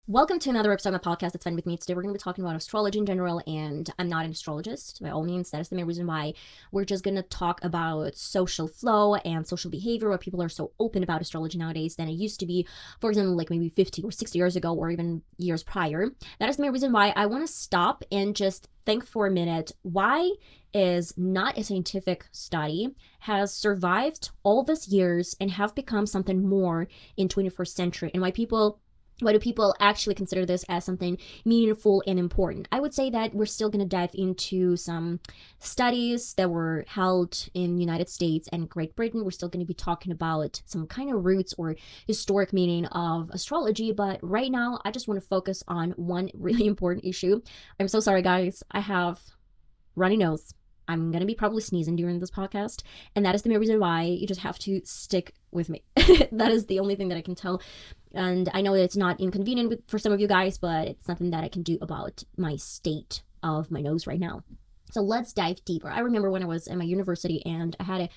Welcome to another episode of my podcast, That's Fine With Me. Today we're going to be talking about astrology in general, and I'm not an astrologist by all means. That is the main reason why we're just going to talk about social flow and social behavior, why people are so open about astrology nowadays than it used to be, for example, like maybe 50 or 60 years ago or even years prior. That is the main reason why I want to stop and just think for a minute, why is not a scientific study has survived all these years and have become something more in 21st century, and why do people actually consider this as something meaningful and important? I would say that we're still going to dive into some studies that were held in the United States and Great Britain. We're still going to be talking about some kind of roots or historic meaning of astrology. But right now, I just want to focus on one really important issue. I'm so sorry, guys. I have runny nose. I'm going to be probably sneezing during this podcast. And that is the main reason why you just have to stick with me. That is the only thing that I can tell. And I know that it's not inconvenient for some of you guys, but it's nothing that I can do about my state of my nose right now. So let's dive deeper. I remember when I was at my university and I had a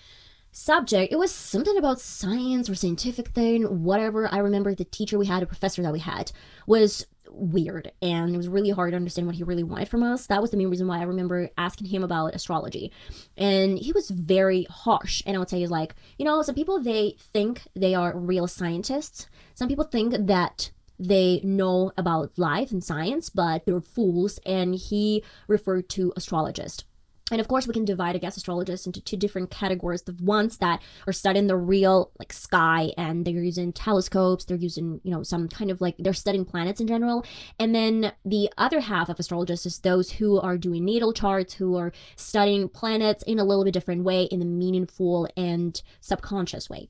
subject. It was something about science or scientific thing, whatever. I remember the teacher we had, a professor that we had, was weird, and it was really hard to understand what he really wanted from us. That was the main reason why I remember asking him about astrology. And he was very harsh, and I would say, like, some people, they think they are real scientists. Some people think that they know about life and science, but they're fools. And he referred to astrologists. And of course, we can divide, I guess, astrologists into two different categories. The ones that are studying the real, like, sky, and they're using telescopes, they're using, some kind of, like, they're studying planets in general. And then the other half of astrologists is those who are doing natal charts, who are studying planets in a little bit different way, in a meaningful and subconscious way.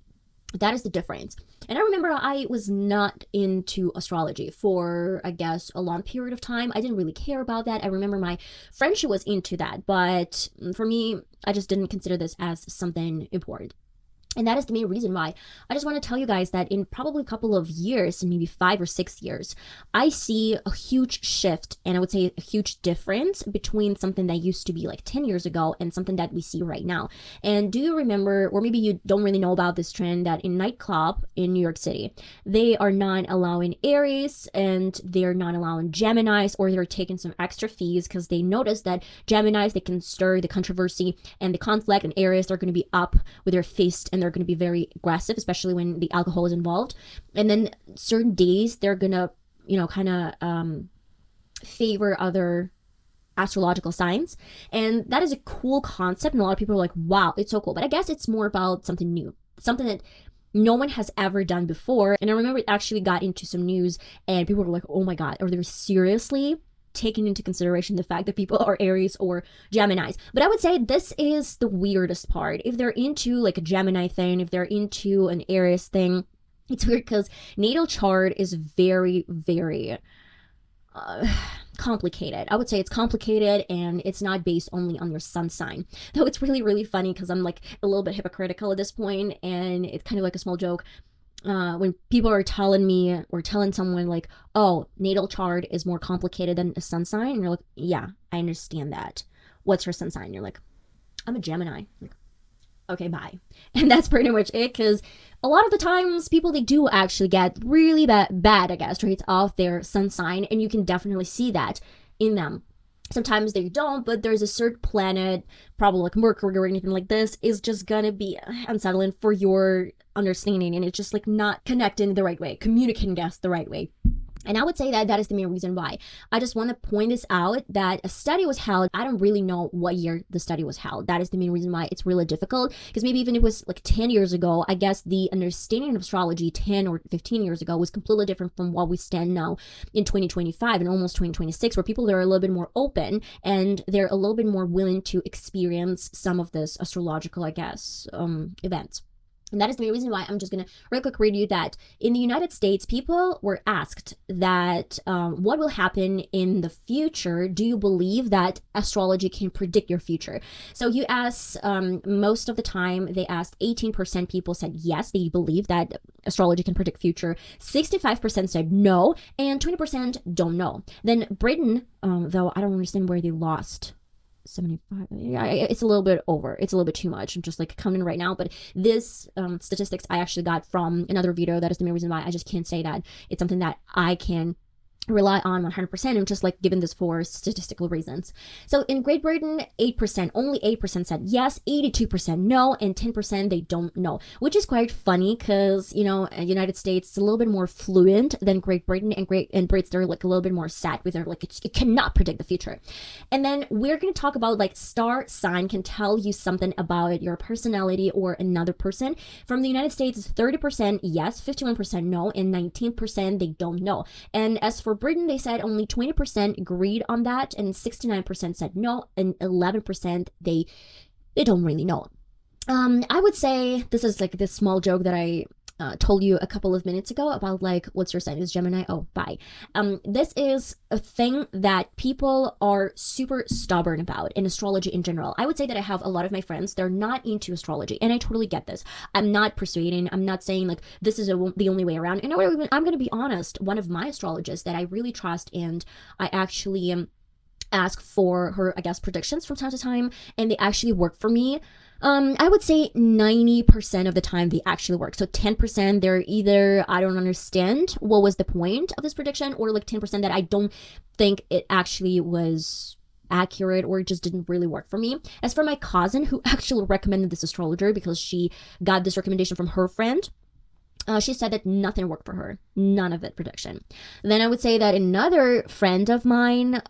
That is the difference. And I remember I was not into astrology for, I guess, a long period of time. I didn't really care about that. I remember my friend, she was into that. But for me, I just didn't consider this as something important. And that is the main reason why I just want to tell you guys that in probably a couple of years, maybe 5 or 6 years, I see a huge shift, and I would say a huge difference between something that used to be like 10 years ago and something that we see right now. And do you remember, or maybe you don't really know about this trend, that in nightclub in New York City, they are not allowing Aries and they're not allowing Geminis, or they're taking some extra fees because they notice that Geminis, they can stir the controversy and the conflict, and Aries, they're going to be up with their fist and they're going to be very aggressive, especially when the alcohol is involved. And then certain days they're going to, kind of favor other astrological signs. And that is a cool concept. And a lot of people are like, wow, it's so cool. But I guess it's more about something new, something that no one has ever done before. And I remember it actually got into some news and people were like, oh my God, are they seriously taking into consideration the fact that people are Aries or Geminis? But I would say this is the weirdest part. If they're into like a Gemini thing, if they're into an Aries thing, it's weird because natal chart is very, very complicated. I would say it's complicated, and it's not based only on your sun sign. Though it's really, really funny because I'm like a little bit hypocritical at this point, and it's kind of like a small joke. When people are telling me or telling someone like, oh, natal chart is more complicated than a sun sign, and you're like, yeah, I understand that. What's your sun sign? And you're like, I'm a Gemini. Like, okay, bye. And that's pretty much it, because a lot of the times people, they do actually get really bad, I guess, traits of their sun sign, and you can definitely see that in them. Sometimes they don't, but there's a certain planet, probably like Mercury or anything like this, is just gonna be unsettling for your understanding, and it's just like not connecting the right way, communicating us the right way. And I would say that that is the main reason why. I just want to point this out, that a study was held. I don't really know what year the study was held. That is the main reason why it's really difficult, because maybe even if it was like 10 years ago, I guess the understanding of astrology 10 or 15 years ago was completely different from what we stand now in 2025 and almost 2026, where people are a little bit more open and they're a little bit more willing to experience some of this astrological, I guess, events. And that is the main reason why I'm just going to real quick read you that in the United States, people were asked that what will happen in the future? Do you believe that astrology can predict your future? So you ask, most of the time, they asked 18% people said yes, they believe that astrology can predict future. 65% said no, and 20% don't know. Then Britain, though I don't understand where they lost 75. Yeah, it's a little bit over. It's a little bit too much. I'm just like counting right now, but this statistics I actually got from another video. That is the main reason why I just can't say that it's something that I can rely on 100% and just like given this for statistical reasons. So in Great Britain, 8%, only 8% said yes, 82% no, and 10% they don't know, which is quite funny because, you know, United States is a little bit more fluent than Great Britain, and Brits, they're like a little bit more set with their like, it cannot predict the future. And then we're going to talk about like star sign can tell you something about your personality or another person. From the United States, it's 30% yes, 51% no, and 19% they don't know. And as for Britain, they said only 20% agreed on that, and 69% said no, and 11% they don't really know. I would say this is like this small joke that I told you a couple of minutes ago about like, what's your sign? Is Gemini? Oh, bye. This is a thing that people are super stubborn about in astrology in general. I would say that I have a lot of my friends, they're not into astrology, and I totally get this. I'm not persuading. I'm not saying like this is the only way around. And I'm going to be honest. One of my astrologists that I really trust, and I actually ask for her, I guess, predictions from time to time, and they actually work for me. I would say 90% of the time they actually work. So 10% they're either, I don't understand what was the point of this prediction, or like 10% that I don't think it actually was accurate or it just didn't really work for me. As for my cousin who actually recommended this astrologer because she got this recommendation from her friend, she said that nothing worked for her. None of it prediction. Then I would say that another friend of mine,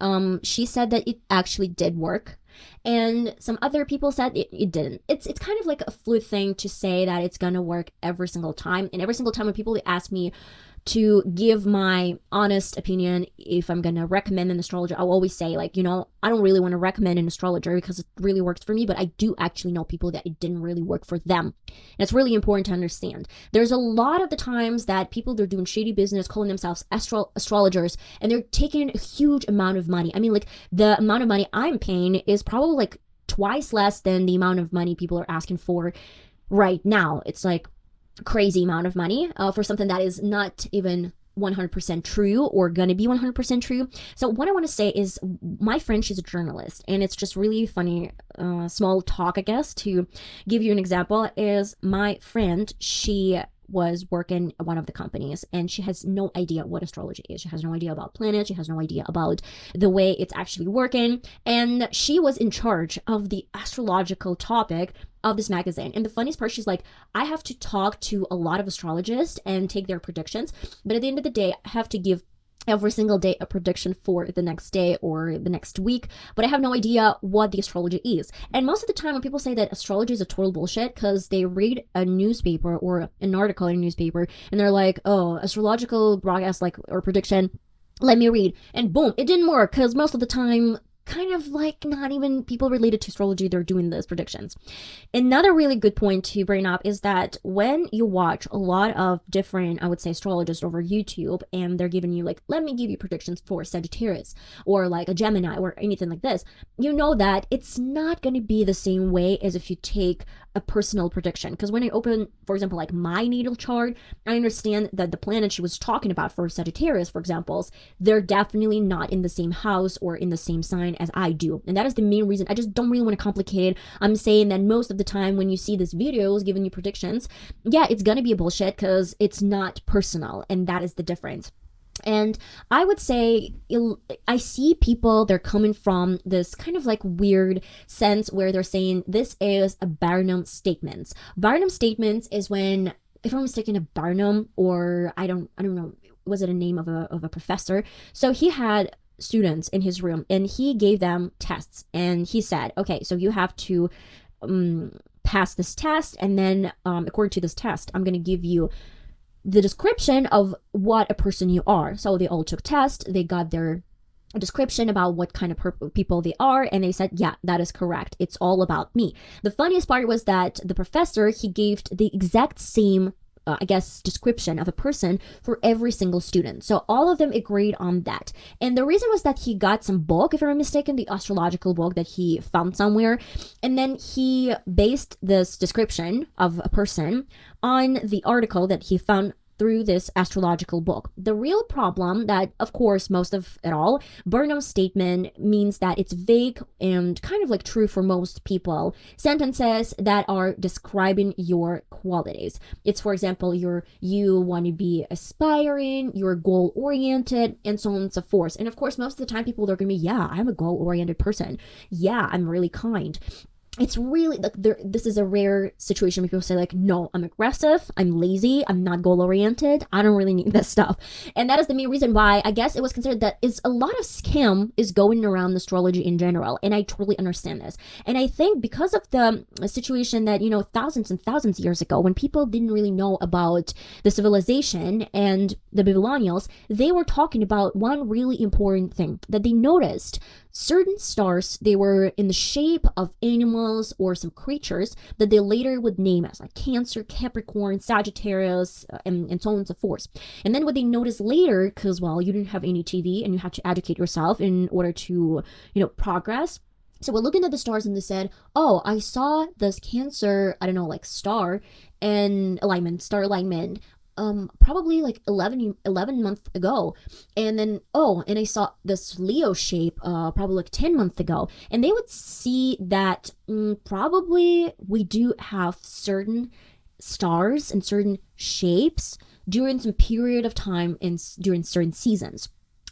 she said that it actually did work. And some other people said it didn't. It's kind of like a fluid thing to say that it's gonna work every single time. And every single time when people ask me to give my honest opinion, if I'm gonna recommend an astrologer, I'll always say like, you know, I don't really want to recommend an astrologer because it really works for me, but I do actually know people that it didn't really work for them. And it's really important to understand. There's a lot of the times that people, they're doing shady business, calling themselves astrologers, and they're taking a huge amount of money. I mean, like the amount of money I'm paying is probably like twice less than the amount of money people are asking for right now. It's like crazy amount of money for something that is not even 100% true or gonna be 100% true. So what I want to say is my friend, she's a journalist, and it's just really funny, small talk, I guess, to give you an example, is my friend, she was working at one of the companies, and she has no idea what astrology is. She has no idea about planets. She has no idea about the way it's actually working. And she was in charge of the astrological topic of this magazine. And the funniest part, she's like, I have to talk to a lot of astrologists and take their predictions, but at the end of the day, I have to give every single day a prediction for the next day or the next week, but I have no idea what the astrology is. And most of the time when people say that astrology is a total bullshit because they read a newspaper or an article in a newspaper and they're like, oh, astrological broadcast like or prediction, let me read, and boom, it didn't work, because most of the time kind of like not even people related to astrology, they're doing those predictions. Another really good point to bring up is that when you watch a lot of different, I would say, astrologists over YouTube, and they're giving you like, let me give you predictions for Sagittarius or like a Gemini or anything like this, you know that it's not going to be the same way as if you take a personal prediction. Because when I open, for example, like my natal chart, I understand that the planet she was talking about for Sagittarius, for example, they're definitely not in the same house or in the same sign as I do. And that is the main reason. I just don't really want to complicate it. I'm saying that most of the time when you see these videos giving you predictions, yeah, it's gonna be a bullshit because it's not personal, and that is the difference. And I would say I see people, they're coming from this kind of like weird sense where they're saying this is a Barnum statements. Barnum statements is when, if I'm mistaken, a Barnum, or I don't know, was it a name of a professor? So he had students in his room and he gave them tests, and he said, okay, so you have to pass this test, and then according to this test, I'm going to give you the description of what a person you are. So they all took tests, they got their description about what kind of people they are, and they said, yeah, that is correct, it's all about me. The funniest part was that the professor, he gave the exact same I guess, description of a person for every single student. So all of them agreed on that. And the reason was that he got some book, if I'm not mistaken, the astrological book that he found somewhere. And then he based this description of a person on the article that he found through this astrological book. The real problem that, of course, most of it all, Burnham's statement means that it's vague and kind of like true for most people. Sentences that are describing your qualities. It's, for example, you want to be aspiring, you're goal-oriented, and so on and so forth. And of course, most of the time people are going to be, yeah, I'm a goal-oriented person. Yeah, I'm really kind. It's really like this is a rare situation where people say like, no, I'm aggressive, I'm lazy, I'm not goal oriented, I don't really need this stuff. And that is the main reason why I guess it was considered that is a lot of scam is going around astrology in general. And I totally understand this. And I think because of the situation that, thousands and thousands of years ago, when people didn't really know about the civilization and the Babylonians, they were talking about one really important thing that they noticed. Certain stars, they were in the shape of animals or some creatures that they later would name as like Cancer, Capricorn, Sagittarius, and so on and so forth. And then what they noticed later, because, well, you didn't have any TV and you had to educate yourself in order to, progress. So we're looking at the stars and they said, oh, I saw this Cancer, I don't know, like star star alignment, probably like 11 months ago. And then, and I saw this Leo shape, probably like 10 months ago. And they would see that probably we do have certain stars and certain shapes during some period of time during certain seasons.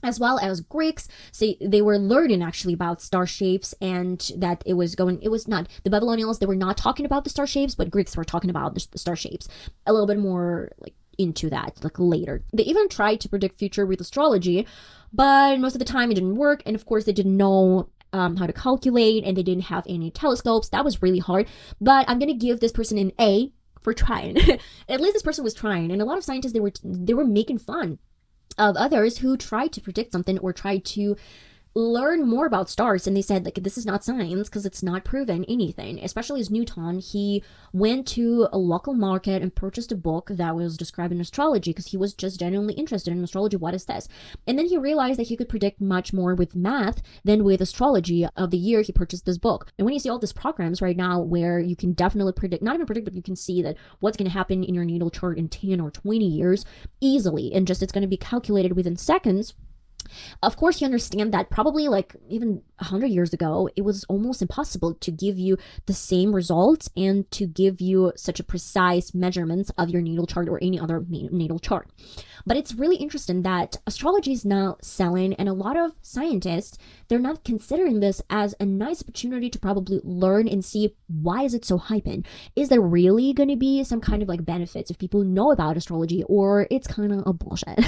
As well as Greeks, they were learning actually about star shapes, and that it was not, the Babylonians, they were not talking about the star shapes, but Greeks were talking about the star shapes a little bit more like into that, like later. They even tried to predict future with astrology, but most of the time it didn't work. And of course, they didn't know how to calculate, and they didn't have any telescopes. That was really hard. But I'm gonna give this person an A for trying. At least this person was trying. And a lot of scientists, they were making fun of others who tried to predict something or tried to learn more about stars, and they said like, this is not science because it's not proven anything. Especially as Newton, he went to a local market and purchased a book that was describing astrology because he was just genuinely interested in astrology. What is this? And then he realized that he could predict much more with math than with astrology. Of the year he purchased this book. And when you see all these programs right now where you can definitely predict, not even predict, but you can see that what's going to happen in your natal chart in 10 or 20 years easily, and just it's going to be calculated within seconds. Of course, you understand that probably like even 100 years ago, it was almost impossible to give you the same results and to give you such a precise measurements of your natal chart or any other natal chart. But it's really interesting that astrology is now selling, and a lot of scientists, they're not considering this as a nice opportunity to probably learn and see why is it so hyping? Is there really going to be some kind of like benefits if people know about astrology, or it's kind of a bullshit?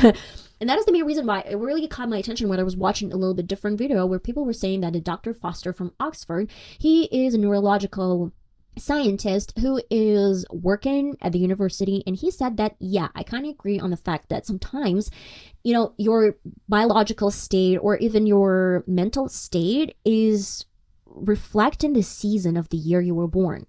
And that is the main reason why it really caught my attention when I was watching a little bit different video where people were saying that Dr. Foster from Oxford, he is a neurological scientist who is working at the university, and he said that, yeah, I kind of agree on the fact that sometimes, your biological state or even your mental state is reflecting the season of the year you were born.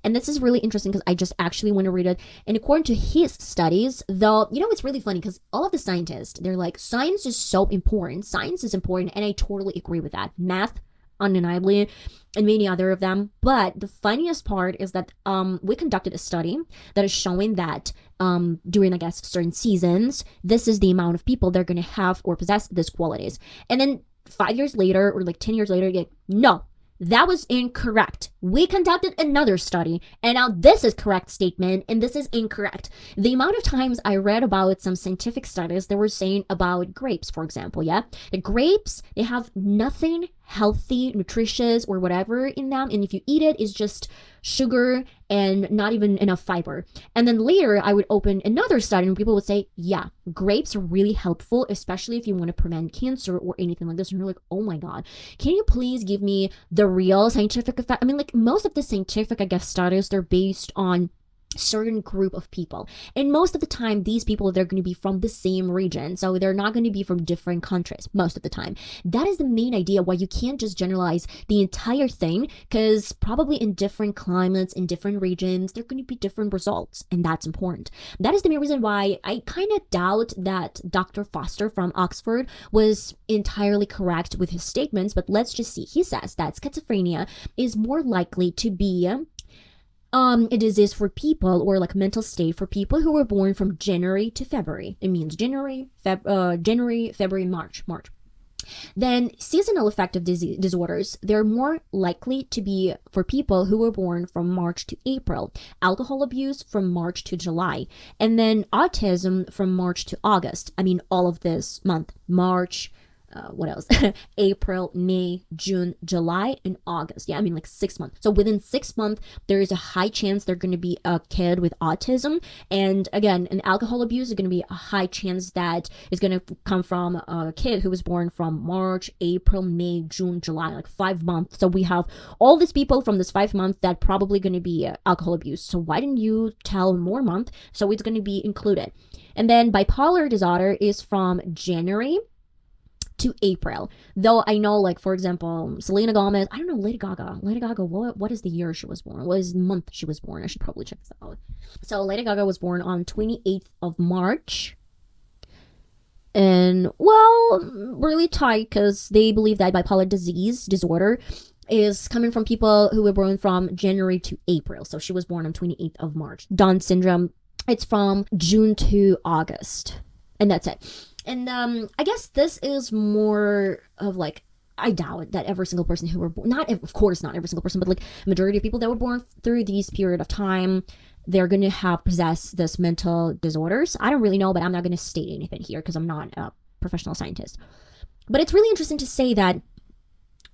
And this is really interesting because I just actually want to read it. And according to his studies, though, it's really funny because all of the scientists, they're like, science is so important. Science is important. And I totally agree with that. Math, undeniably, and many other of them. But the funniest part is that we conducted a study that is showing that during, I guess, certain seasons, this is the amount of people they're going to have or possess these qualities. And then 5 years later or like 10 years later, you're like, no, that was incorrect. We conducted another study, and now this is correct statement, and this is incorrect. The amount of times I read about some scientific studies that were saying about grapes, for example, yeah? The grapes, they have nothing healthy, nutritious, or whatever in them, and if you eat it, it's just sugar and not even enough fiber. And then later, I would open another study, and people would say, yeah, grapes are really helpful, especially if you want to prevent cancer or anything like this. And you're like, oh my God, can you please give me the real scientific effect? I mean, like most of the scientific, I guess, studies, they're based on certain group of people, and most of the time these people, they're going to be from the same region, so they're not going to be from different countries most of the time. That is the main idea why you can't just generalize the entire thing, because probably in different climates, in different regions, there are going to be different results, and that's important. That is the main reason why I kind of doubt that Dr. Foster from Oxford was entirely correct with his statements. But let's just see. He says that schizophrenia is more likely to be a disease for people, or like mental state for people who were born from January to February. It means January, February, March. Then seasonal affective disorders, they're more likely to be for people who were born from March to April, alcohol abuse from March to July, and then autism from March to August. I mean, all of this month, March, what else? April, May, June, July, and August. Yeah, I mean like 6 months. So within 6 months, there is a high chance they're going to be a kid with autism. And again, an alcohol abuse is going to be a high chance that is going to come from a kid who was born from March, April, May, June, July, like 5 months. So we have all these people from this 5 months that probably going to be alcohol abuse. So why didn't you tell more month? So it's going to be included. And then bipolar disorder is from January to April. Though I know, like, for example, Selena Gomez, I don't know, Lady Gaga, what is the year she was born? What is the month she was born? I should probably check this out. So Lady Gaga was born on 28th of March. And, well, really tight, because they believe that bipolar disorder is coming from people who were born from January to April. So she was born on 28th of March. Down syndrome, it's from June to August. And that's it. And I guess this is more of like, I doubt that every single person who were born, of course not every single person, but like majority of people that were born through this period of time, they're going to have possessed this mental disorders. I don't really know, but I'm not going to state anything here because I'm not a professional scientist. But it's really interesting to say that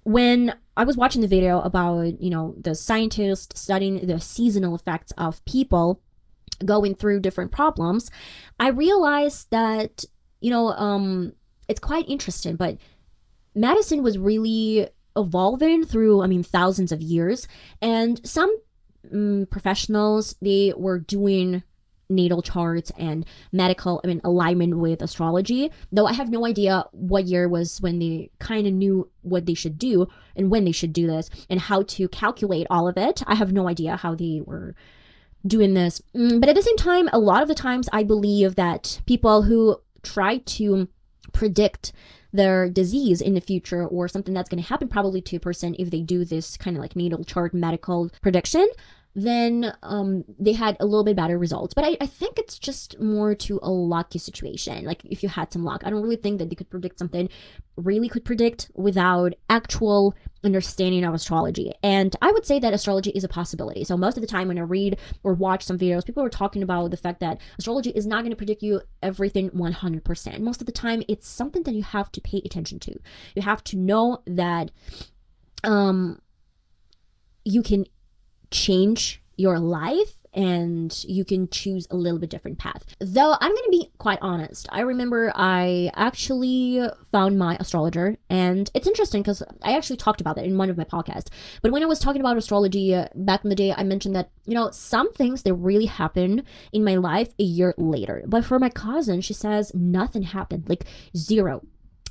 when I was watching the video about, the scientist studying the seasonal effects of people going through different problems, I realized that it's quite interesting, but medicine was really evolving through, thousands of years, and some professionals, they were doing natal charts and medical, alignment with astrology, though I have no idea what year was when they kind of knew what they should do and when they should do this and how to calculate all of it. I have no idea how they were doing this. But at the same time, a lot of the times I believe that people who try to predict their disease in the future or something that's going to happen probably to a person, if they do this kind of like natal chart medical prediction, then they had a little bit better results. But I think it's just more to a lucky situation. Like if you had some luck, I don't really think that they could predict something, really could predict without actual understanding of astrology. And I would say that astrology is a possibility. So most of the time when I read or watch some videos, people are talking about the fact that astrology is not going to predict you everything 100%. Most of the time, it's something that you have to pay attention to. You have to know that you can change your life and you can choose a little bit different path. Though I'm going to be quite honest, I remember I actually found my astrologer, and it's interesting because I actually talked about that in one of my podcasts. But when I was talking about astrology back in the day, I mentioned that, some things that really happened in my life a year later. But for my cousin, she says nothing happened, like zero.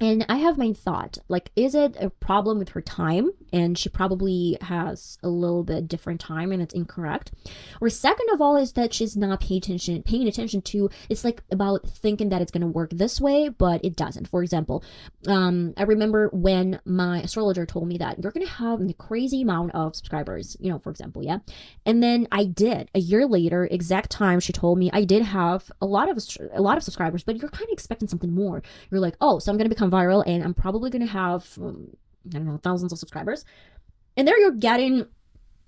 And I have my thought, like, is it a problem with her time? And she probably has a little bit different time and it's incorrect. Or second of all is that she's not paying attention to, it's like about thinking that it's going to work this way, but it doesn't. For example, I remember when my astrologer told me that you're going to have a crazy amount of subscribers, for example, yeah. And then I did. A year later, exact time she told me I did have a lot of subscribers, but you're kind of expecting something more. You're like, oh, so I'm going to become viral and I'm probably going to have, thousands of subscribers. And there you're getting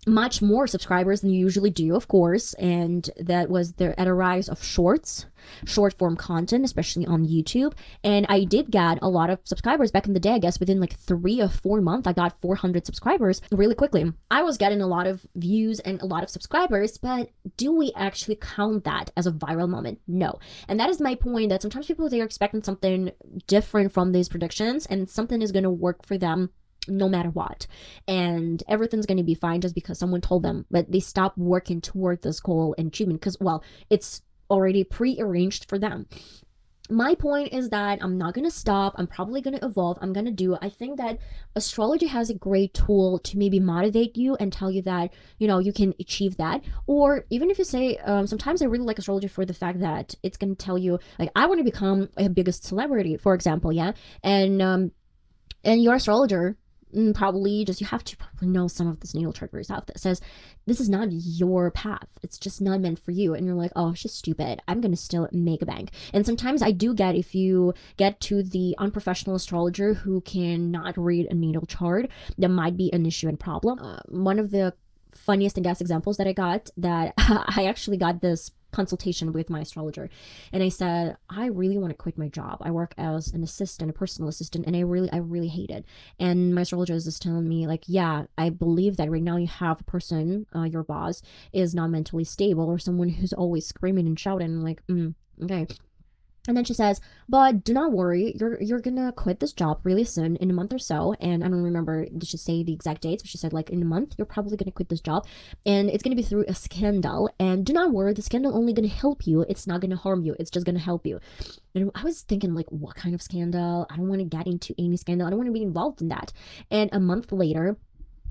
much more subscribers than you usually do, of course. And that was at a rise of short form content, especially on YouTube. And I did get a lot of subscribers back in the day. I guess within like 3 or 4 months, I got 400 subscribers really quickly. I was getting a lot of views and a lot of subscribers, but do we actually count that as a viral moment? No. And that is my point, that sometimes people, they're expecting something different from these predictions and something is going to work for them no matter what, and everything's going to be fine just because someone told them, but they stop working toward this goal and achievement because, well, it's already pre-arranged for them. My point is that I'm not going to stop. I'm probably going to evolve. I think that astrology has a great tool to maybe motivate you and tell you that, you can achieve that. Or even if you say, sometimes I really like astrology for the fact that it's going to tell you, like, I want to become a biggest celebrity, for example, yeah. And your astrologer probably just, you have to probably know some of this natal chart for yourself that says this is not your path. It's just not meant for you. And you're like, oh, it's just stupid. I'm going to still make a bank. And sometimes I do get, if you get to the unprofessional astrologer who cannot read a natal chart, there might be an issue and problem. One of the funniest and best examples that I got, that I actually got this consultation with my astrologer, and I said, I really want to quit my job. I work as an assistant, a personal assistant, and I really hate it. And my astrologer is just telling me, like, yeah, I believe that right now you have a person, your boss is not mentally stable, or someone who's always screaming and shouting. I'm like, okay. And then she says, but do not worry, you're gonna quit this job really soon, in a month or so. And I don't remember, did she say the exact dates? But she said, like, in a month, you're probably gonna quit this job. And it's gonna be through a scandal. And do not worry, the scandal only gonna help you. It's not gonna harm you. It's just gonna help you. And I was thinking, like, what kind of scandal? I don't want to get into any scandal. I don't want to be involved in that. And a month later,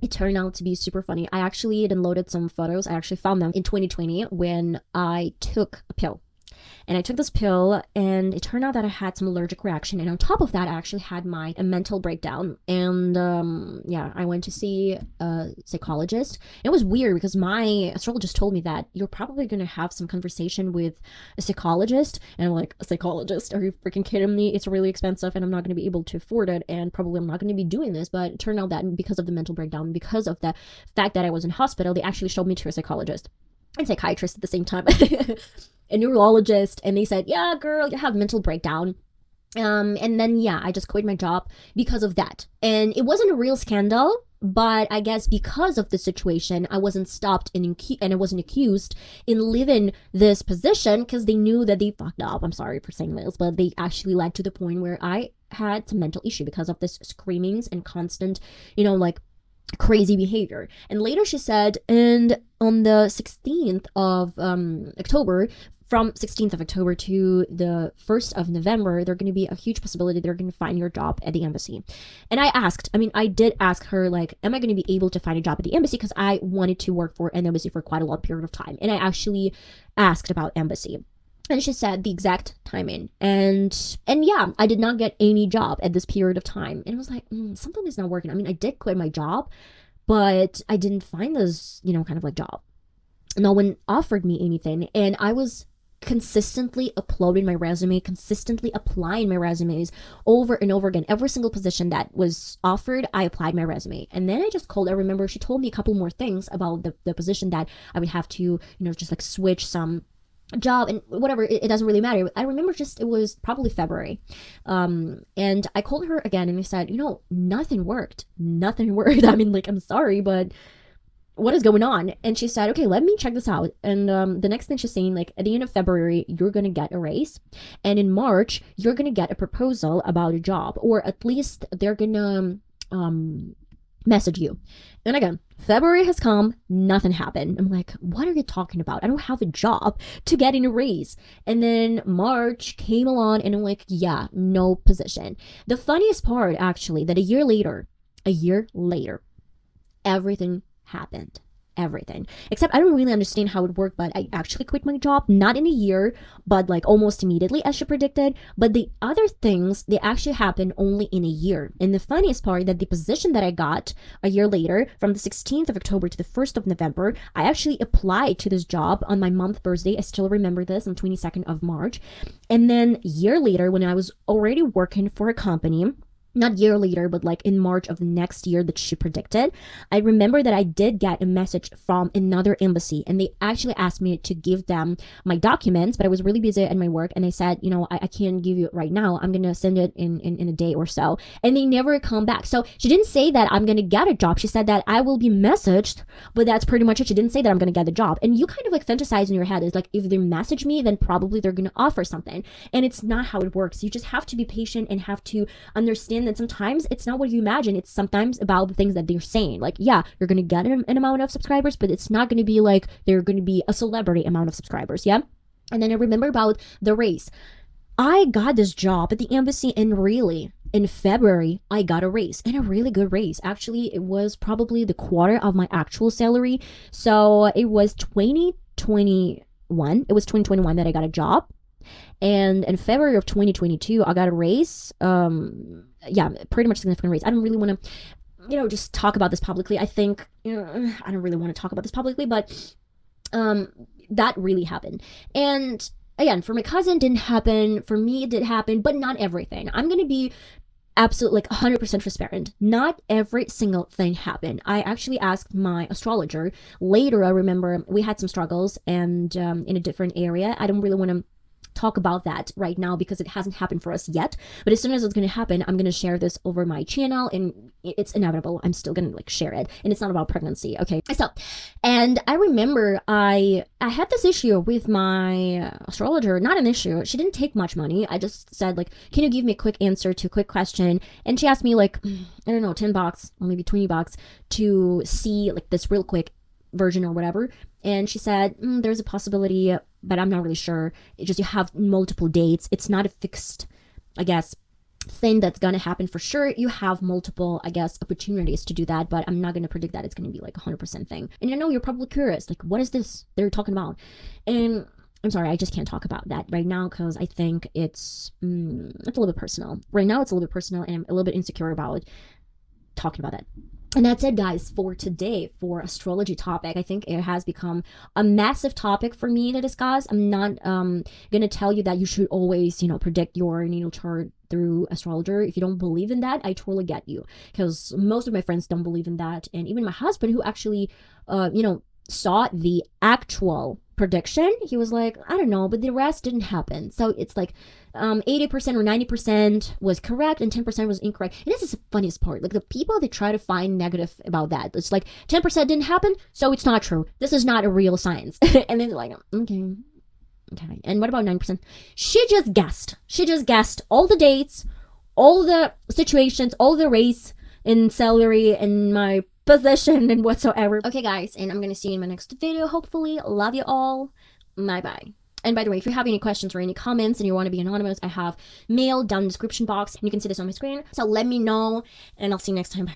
it turned out to be super funny. I actually downloaded some photos. I actually found them in 2020 when I took a pill. And I took this pill, and it turned out that I had some allergic reaction. And on top of that, I actually had a mental breakdown. And I went to see a psychologist. It was weird because my astrologist told me that you're probably going to have some conversation with a psychologist. And I'm like, a psychologist? Are you freaking kidding me? It's really expensive, and I'm not going to be able to afford it. And probably I'm not going to be doing this. But it turned out that because of the mental breakdown, because of the fact that I was in hospital, they actually showed me to a psychologist and psychiatrist at the same time. A neurologist, and they said, yeah, girl, you have mental breakdown. And then, I just quit my job because of that. And it wasn't a real scandal, but I guess because of the situation, I wasn't stopped and I wasn't accused in leaving this position, because they knew that they fucked up. I'm sorry for saying this, but they actually led to the point where I had some mental issue because of this screamings and constant, crazy behavior. And later she said, and on the 16th of October, from 16th of October to the 1st of November, there's going to be a huge possibility they're going to find your job at the embassy. And I did ask her, like, am I going to be able to find a job at the embassy? Because I wanted to work for an embassy for quite a long period of time. And I actually asked about embassy. And she said the exact timing. And I did not get any job at this period of time. And I was like, something is not working. I mean, I did quit my job, but I didn't find this, kind of like job. No one offered me anything. And I was consistently uploading my resume, consistently applying my resumes over and over again. Every single position that was offered, I applied my resume. And then I just called. I remember she told me a couple more things about the position, that I would have to, just like switch some job and whatever. It doesn't really matter. I remember it was probably February. And I called her again, and I said, nothing worked. I mean, like, I'm sorry, but what is going on? And she said, okay, let me check this out. And the next thing she's saying, like, at the end of February, you're going to get a raise. And in March, you're going to get a proposal about a job, or at least they're going to message you. And again, February has come, nothing happened. I'm like, what are you talking about? I don't have a job to get in a raise. And then March came along, and I'm like, yeah, no position. The funniest part, actually, that a year later, everything happened. Everything. Except I don't really understand how it worked, but I actually quit my job, not in a year, but like almost immediately, as she predicted. But the other things, they actually happened only in a year. And the funniest part, that the position that I got a year later, from the 16th of October to the 1st of November, I actually applied to this job on my month birthday. I still remember this, on 22nd of March. And then a year later, when I was already working for a company, not year later, but like in March of the next year that she predicted, I remember that I did get a message from another embassy, and they actually asked me to give them my documents, but I was really busy at my work, and I said, I can't give you it right now. I'm going to send it in a day or so. And they never come back. So she didn't say that I'm going to get a job. She said that I will be messaged, but that's pretty much it. She didn't say that I'm going to get the job. And you kind of like fantasize in your head. It's like, if they message me, then probably they're going to offer something. And it's not how it works. You just have to be patient and have to understand that sometimes it's not what you imagine. It's sometimes about the things that they're saying. Like, yeah, you're going to get an amount of subscribers, but it's not going to be like they're going to be a celebrity amount of subscribers. Yeah. And then I remember about the raise. I got this job at the embassy, and really, in February, I got a raise, and a really good raise. Actually, it was probably the quarter of my actual salary. So it was 2021. It was 2021 that I got a job. And in February of 2022, I got a raise. Pretty much significant raise. I don't really want to just talk about this publicly. I think, I don't really want to talk about this publicly, but that really happened. And again, for my cousin, it didn't happen. For me, it did happen, but not everything. I'm going to be absolutely like 100% transparent. Not every single thing happened. I actually asked my astrologer later. I remember we had some struggles and in a different area. I don't really want to talk about that right now because it hasn't happened for us yet, but as soon as it's going to happen, I'm going to share this over my channel, and it's inevitable. I'm still going to like share it, and it's not about pregnancy, okay? So, and I remember I had this issue with my astrologer. Not an issue, she didn't take much money. I just said like, can you give me a quick answer to a quick question? And she asked me like, I don't know, $10 or maybe $20 to see like this real quick version or whatever. And she said, there's a possibility, but I'm not really sure. It's just you have multiple dates. It's not a fixed, I guess, thing that's going to happen for sure. You have multiple, I guess, opportunities to do that, but I'm not going to predict that it's going to be like a 100% thing. And you're probably curious, like, what is this they're talking about? And I'm sorry, I just can't talk about that right now because I think it's a little bit personal. Right now, it's a little bit personal, and I'm a little bit insecure about talking about that. And that's it, guys, for today for astrology topic. I think it has become a massive topic for me to discuss. I'm not going to tell you that you should always, predict your natal chart through astrologer. If you don't believe in that, I totally get you, because most of my friends don't believe in that. And even my husband, who actually, saw the actual prediction, he was like, I don't know, but the rest didn't happen. So it's like 80% or 90% was correct and 10% was incorrect. And this is the funniest part. Like, the people, they try to find negative about that. It's like 10% didn't happen, so it's not true. This is not a real science. And then they're like, okay. And what about 9%? She just guessed. She just guessed all the dates, all the situations, all the race and salary and my position and whatsoever. Okay, guys, and I'm gonna see you in my next video, hopefully. Love you all. Bye. And by the way, if you have any questions or any comments and you want to be anonymous, I have mail down in the description box. You can see this on my screen. So let me know, and I'll see you next time. Bye.